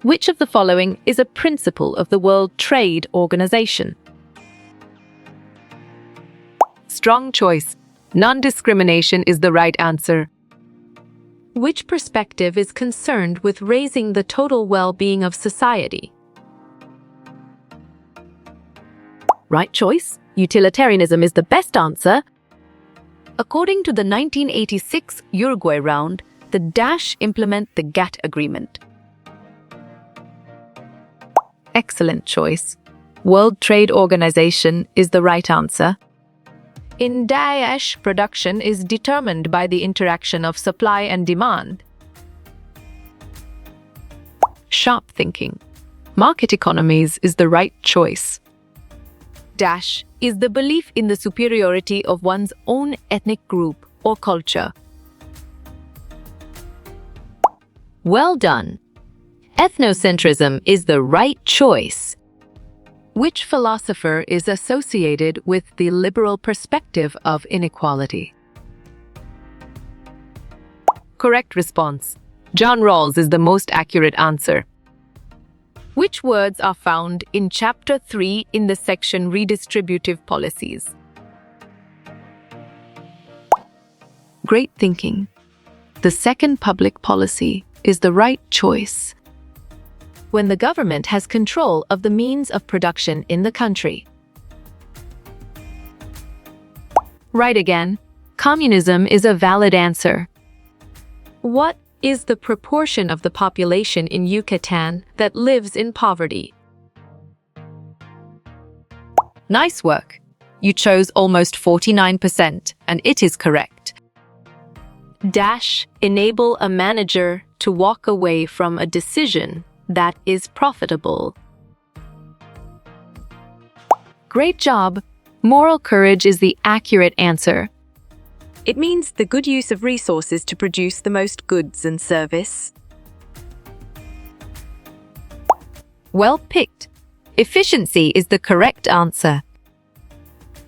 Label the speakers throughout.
Speaker 1: Which of the following is a principle of the World Trade Organization? Strong choice. Non-discrimination is the right answer. Which perspective is concerned with raising the total well-being of society? Right choice. Utilitarianism is the best answer. According to the 1986 Uruguay round, the Dash implement the GATT agreement. Excellent choice. World Trade Organization is the right answer. In Daesh, production is determined by the interaction of supply and demand. Sharp thinking. Market economies is the right choice. Dash is the belief in the superiority of one's own ethnic group or culture. Well done. Ethnocentrism is the right choice. Which philosopher is associated with the liberal perspective of inequality? Correct response. John Rawls is the most accurate answer. Which words are found in Chapter 3 in the section Redistributive Policies? Great thinking. The second public policy is the right choice. When the government has control of the means of production in the country. Right again. Communism is a valid answer. What is the proportion of the population in Yucatan that lives in poverty? Nice work. You chose almost 49%, and it is correct. Dash enable a manager to walk away from a decision that is profitable. Great job! Moral courage is the accurate answer. It means the good use of resources to produce the most goods and service. Well picked. Efficiency is the correct answer.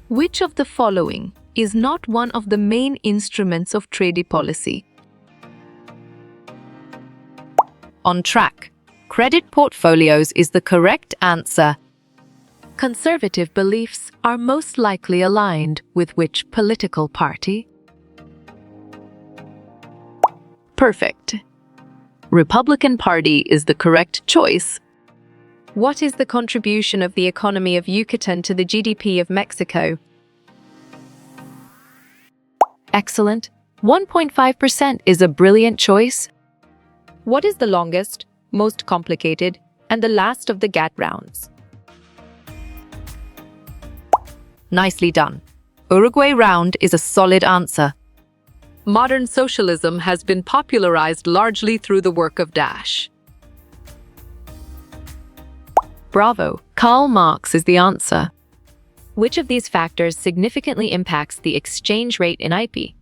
Speaker 1: Which of the following is not one of the main instruments of trade policy? On track. Credit portfolios is the correct answer. Conservative beliefs are most likely aligned with which political party? Perfect. Republican Party is the correct choice. What is the contribution of the economy of Yucatan to the GDP of Mexico? Excellent. 1.5% is a brilliant choice. What is the longest, most complicated, and the last of the GATT rounds? Nicely done. Uruguay round is a solid answer. Modern socialism has been popularized largely through the work of Dash. Bravo. Karl Marx is the answer. Which of these factors significantly impacts the exchange rate in IP?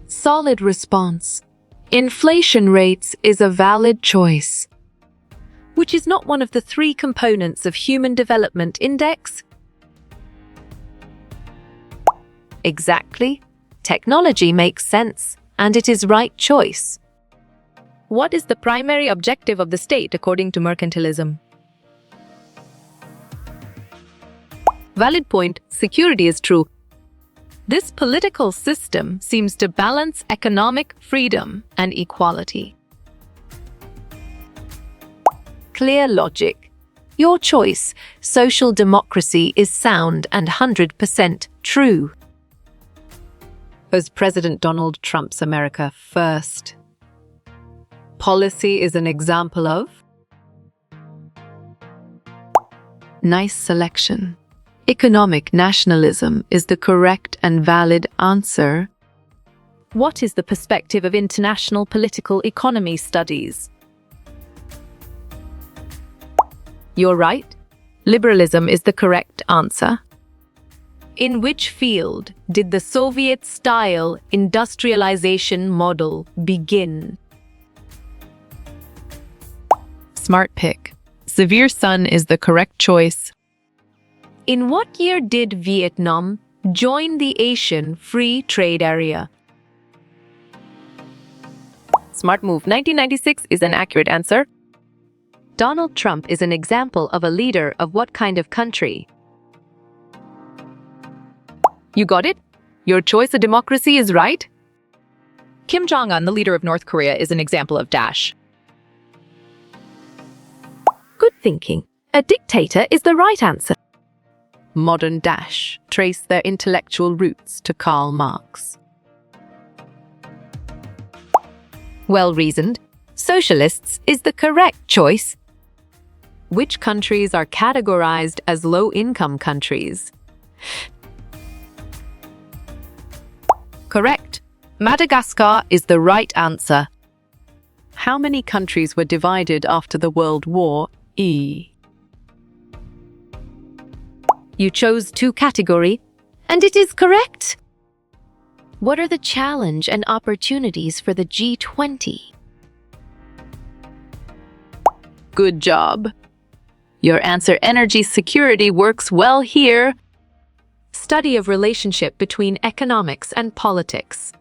Speaker 1: Solid response. Inflation rates is a valid choice. Which is not one of the 3 components of Human Development Index? Exactly. Technology makes sense, and it is right choice. What is the primary objective of the state according to mercantilism? Valid point. Security is true. This political system seems to balance economic freedom and equality. Clear logic. Your choice. Social democracy is sound and 100% true. Was President Donald Trump's America first? Policy is an example of? Nice selection. Economic nationalism is the correct and valid answer. What is the perspective of international political economy studies? You're right. Liberalism is the correct answer. In which field did the Soviet-style industrialization model begin? Smart pick. Severe Sun is the correct choice. In what year did Vietnam join the Asian Free Trade Area? Smart move. 1996 is an accurate answer. Donald Trump is an example of a leader of what kind of country? You got it? Your choice of democracy is right.
Speaker 2: Kim Jong-un, the leader of North Korea, is an example of dash.
Speaker 1: Good thinking. A dictator is the right answer. Modern dash trace their intellectual roots to Karl Marx. Well reasoned. Socialists is the correct choice. Which countries are categorized as low-income countries? Correct. Madagascar is the right answer. How many countries were divided after the World War E? You chose 2 category, and it is correct. What are the challenge and opportunities for the G20? Good job. Your answer, energy security, works well here. Study of relationship between economics and politics.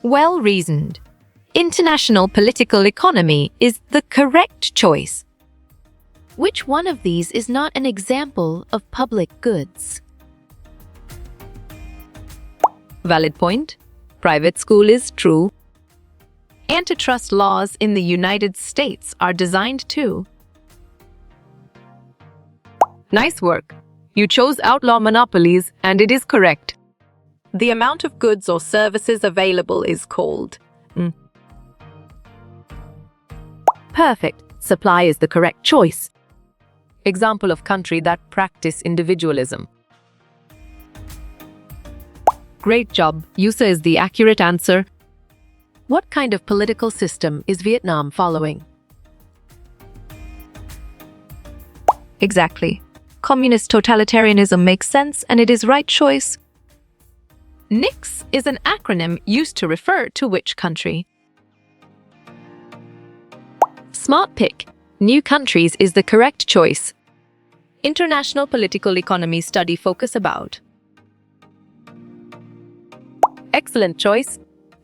Speaker 1: Well reasoned. International political economy is the correct choice. Which one of these is not an example of public goods? Valid point. Private school is true. Antitrust laws in the United States are designed too. Nice work. You chose outlaw monopolies, and it is correct. The amount of goods or services available is called. Perfect. Supply is the correct choice. Example of country that practice individualism. Great job. USA is the accurate answer. What kind of political system is Vietnam following? Exactly. Communist totalitarianism makes sense, and it is right choice. NICS is an acronym used to refer to which country? Smart pick. New countries is the correct choice. International political economy study focus about. Excellent choice.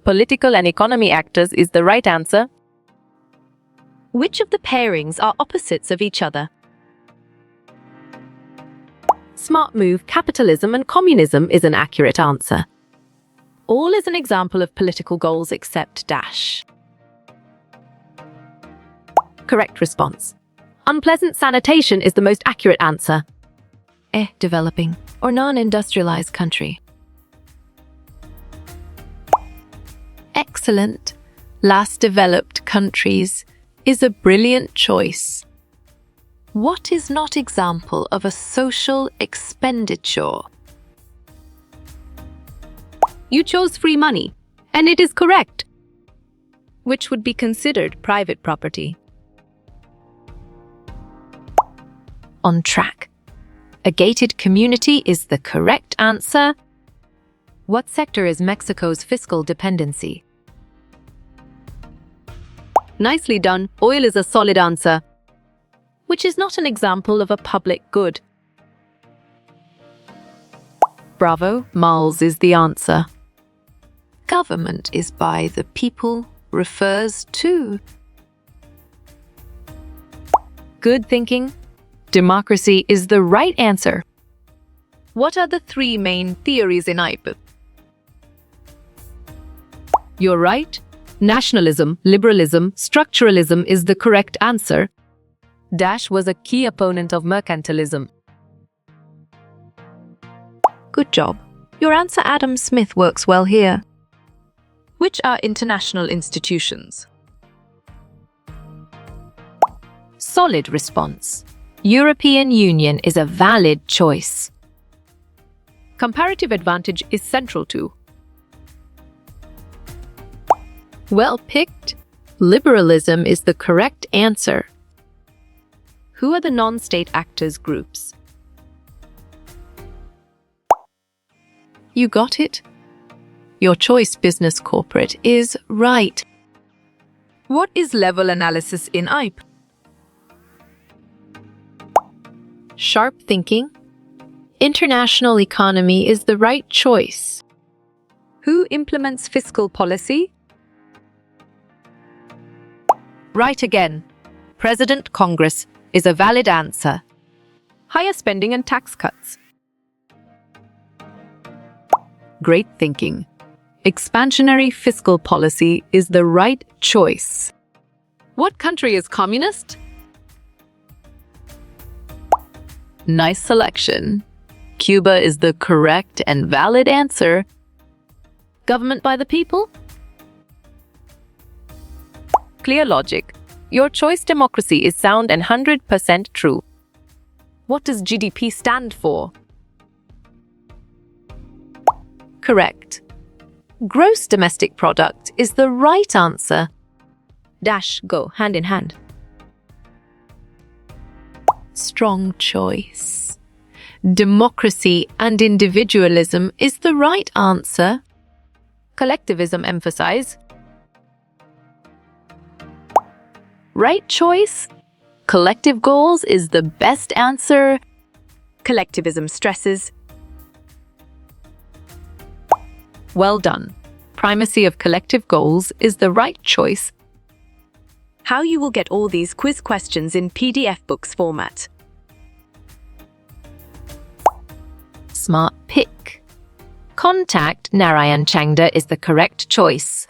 Speaker 1: Political and economy actors is the right answer. Which of the pairings are opposites of each other? Smart move. Capitalism and communism is an accurate answer. All is an example of political goals except dash. Correct response. Unpleasant sanitation is the most accurate answer. Developing or non-industrialized country. Excellent. Last developed countries is a brilliant choice. What is not example of a social expenditure? You chose free money, and it is correct. Which would be considered private property? On track. A gated community is the correct answer. What sector is Mexico's fiscal dependency? Nicely done. Oil is a solid answer. Which is not an example of a public good? Bravo. Malls is the answer. Government is by the people refers to. Good thinking. Democracy is the right answer. What are the 3 main theories in IPE? You're right. Nationalism, liberalism, structuralism is the correct answer. Dash was a key opponent of mercantilism. Good job. Your answer, Adam Smith, works well here. Which are international institutions? Solid response. European Union is a valid choice. Comparative advantage is central to. Well picked. Liberalism is the correct answer. Who are the non-state actors groups? You got it? Your choice, business corporate, is right. What is level analysis in IPE? Sharp thinking. International economy is the right choice. Who implements fiscal policy? Right again. President Congress is a valid answer.
Speaker 2: Higher spending and tax cuts.
Speaker 1: Great thinking. Expansionary fiscal policy is the right choice.
Speaker 2: What country is communist?
Speaker 1: Nice selection. Cuba is the correct and valid answer.
Speaker 2: Government by the people? Clear logic. Your choice democracy is sound and 100% true. What does GDP stand for?
Speaker 1: Correct. Gross domestic product is the right answer.
Speaker 2: Dash go hand in hand.
Speaker 1: Strong choice. Democracy and individualism is the right answer.
Speaker 2: Collectivism emphasize.
Speaker 1: Right choice. Collective goals is the best answer.
Speaker 2: Collectivism stresses.
Speaker 1: Well done. Primacy of collective goals is the right choice.
Speaker 2: How you will get all these quiz questions in PDF books format.
Speaker 1: Smart pick. Contact Narayan Changda is the correct choice.